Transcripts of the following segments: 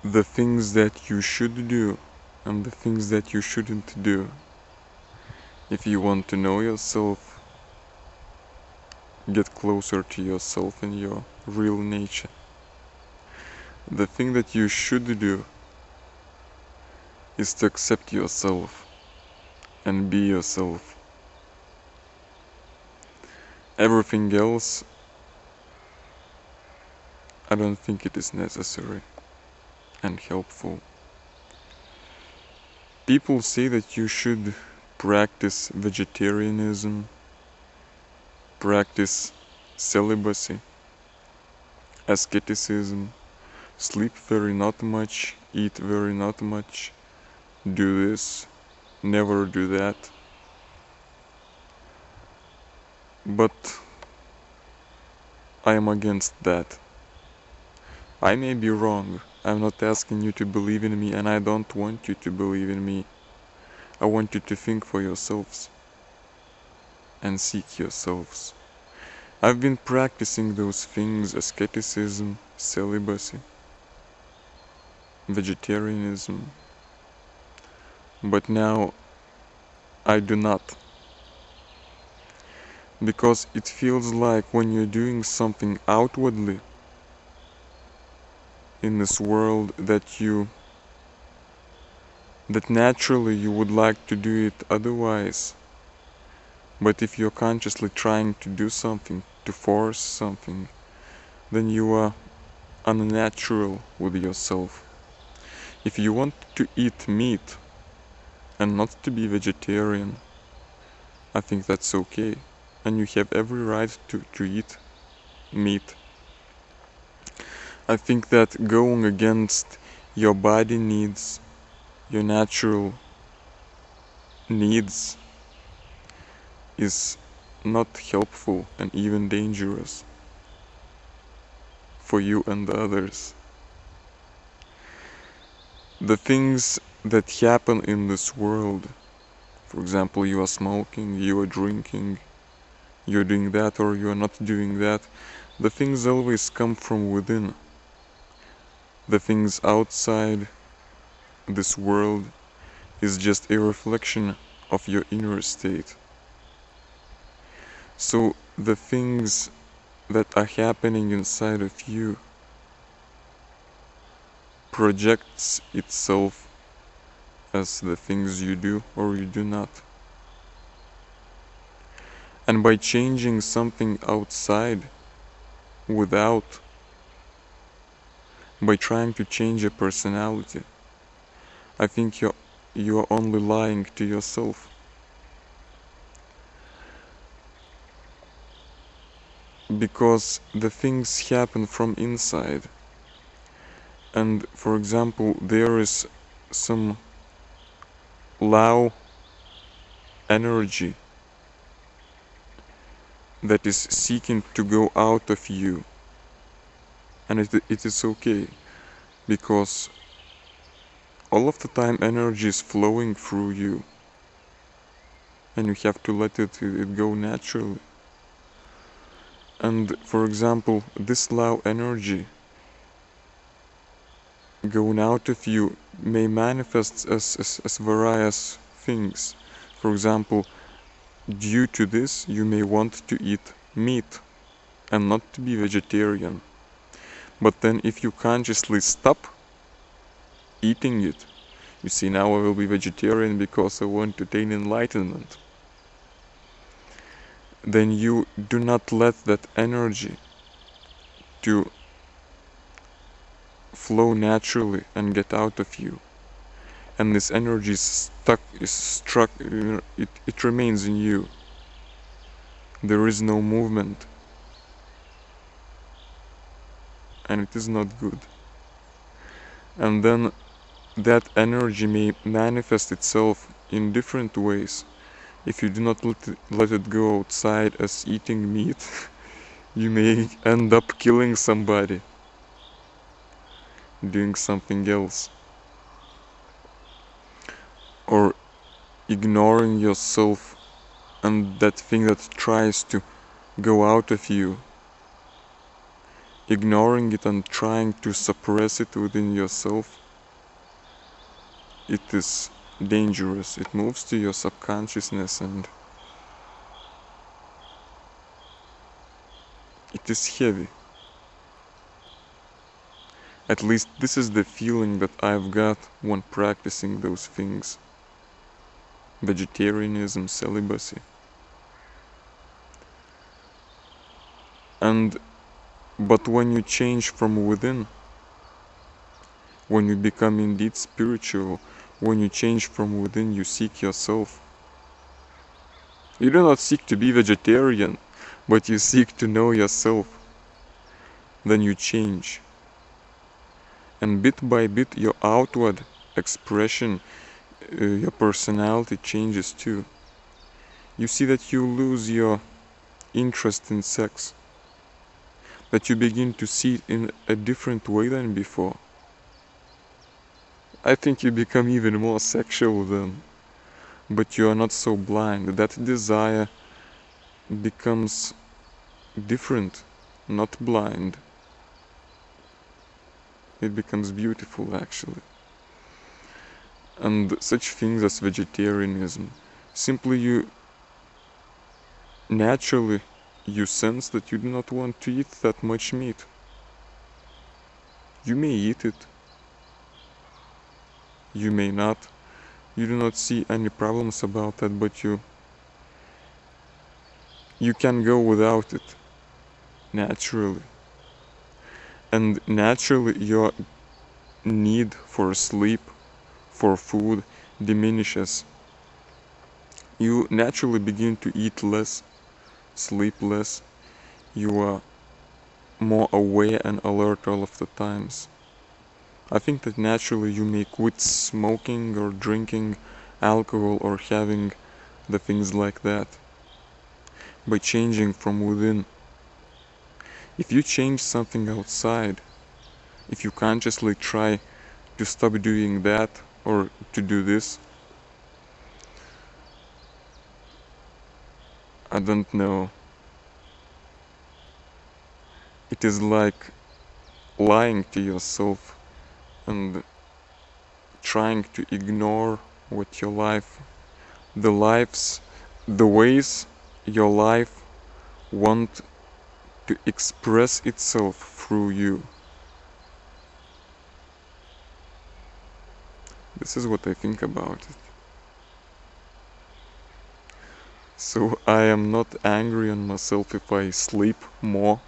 the things that you should do and the things that you shouldn't do. If you want to know yourself, get closer to yourself and your real nature. The thing that you should do is to accept yourself and be yourself. Everything else, I don't think it is necessary and helpful. People say that you should practice vegetarianism, practice celibacy, asceticism, sleep very not much, eat very not much, do this, never do that. But I am against that. I may be wrong. I'm not asking you to believe in me, and I don't want you to believe in me. I want you to think for yourselves and seek yourselves. I've been practicing those things: asceticism, celibacy, vegetarianism, but now I do not. Because it feels like when you're doing something outwardly in this world that naturally you would like to do it otherwise. But if you're consciously trying to do something, to force something, then you are unnatural with yourself. If you want to eat meat and not to be vegetarian, I think that's okay. And you have every right to eat meat. I think that going against your body needs, your natural needs, is not helpful and even dangerous for you and others. The things that happen in this world, for example, you are smoking, you are drinking, you're doing that or you're not doing that, the things always come from within. The things outside this world is just a reflection of your inner state. So the things that are happening inside of you projects itself as the things you do or you do not. And by changing something outside by trying to change a personality, I think you are only lying to yourself. Because the things happen from inside. And for example, there is some low energy that is seeking to go out of you. And it is okay, because all of the time energy is flowing through you. And you have to let it go naturally. And for example, this low energy going out of you may manifest as various things. For example, due to this, you may want to eat meat and not to be vegetarian. But then if you consciously stop eating it, you see, now I will be vegetarian because I want to attain enlightenment, then you do not let that energy to flow naturally and get out of you. And this energy is struck, it remains in you. There is no movement. And it is not good. And then that energy may manifest itself in different ways. If you do not let it go outside as eating meat, you may end up killing somebody, doing something else, or ignoring yourself and that thing that tries to go out of you ignoring it and trying to suppress it within yourself, it is dangerous. It moves to your subconsciousness and it is heavy. At least this is the feeling that I've got when practicing those things. Vegetarianism, celibacy. But when you change from within, when you become indeed spiritual, when you change from within, you seek yourself. You do not seek to be vegetarian, but you seek to know yourself. Then you change. And bit by bit, your outward expression, your personality changes too. You see that you lose your interest in sex, that you begin to see it in a different way than before. I think you become even more sexual then, but you are not so blind. That desire becomes different, not blind. It becomes beautiful, actually. And such things as vegetarianism, simply you naturally you sense that you do not want to eat that much meat. You may eat it, you may not. You do not see any problems about that, but you can go without it naturally. And naturally your need for sleep, for food diminishes. You naturally begin to eat less, sleep less. You are more aware and alert all of the times. I think that naturally you may quit smoking or drinking alcohol or having the things like that by changing from within. If you change something outside, if you consciously try to stop doing that or to do this, I don't know. It is like lying to yourself and trying to ignore what your life, the ways your life want to express itself through you. This is what I think about it. So I am not angry on myself if I sleep more.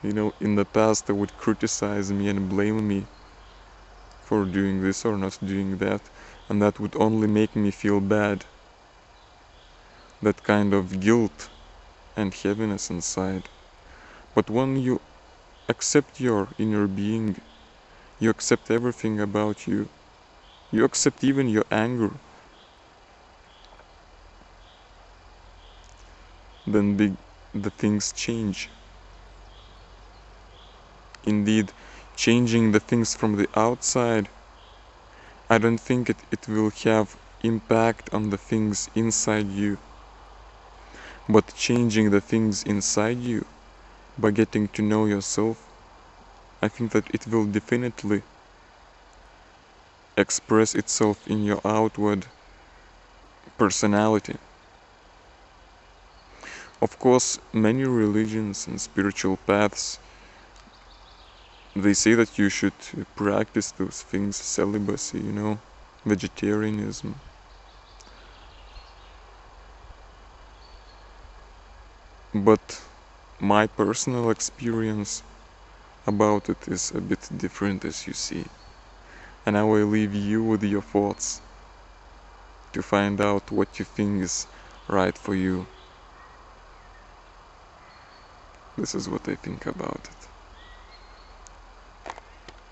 You know, in the past I would criticize me and blame me for doing this or not doing that, and that would only make me feel bad. That kind of guilt and heaviness inside. But when you accept your inner being, you accept everything about you. You accept even your anger. Then the things change. Indeed, changing the things from the outside, I don't think it will have impact on the things inside you. But changing the things inside you, by getting to know yourself, I think that it will definitely express itself in your outward personality. Of course, many religions and spiritual paths, they say that you should practice those things, celibacy, you know, vegetarianism. But my personal experience about it is a bit different, as you see. And I will leave you with your thoughts to find out what you think is right for you. This is what I think about it.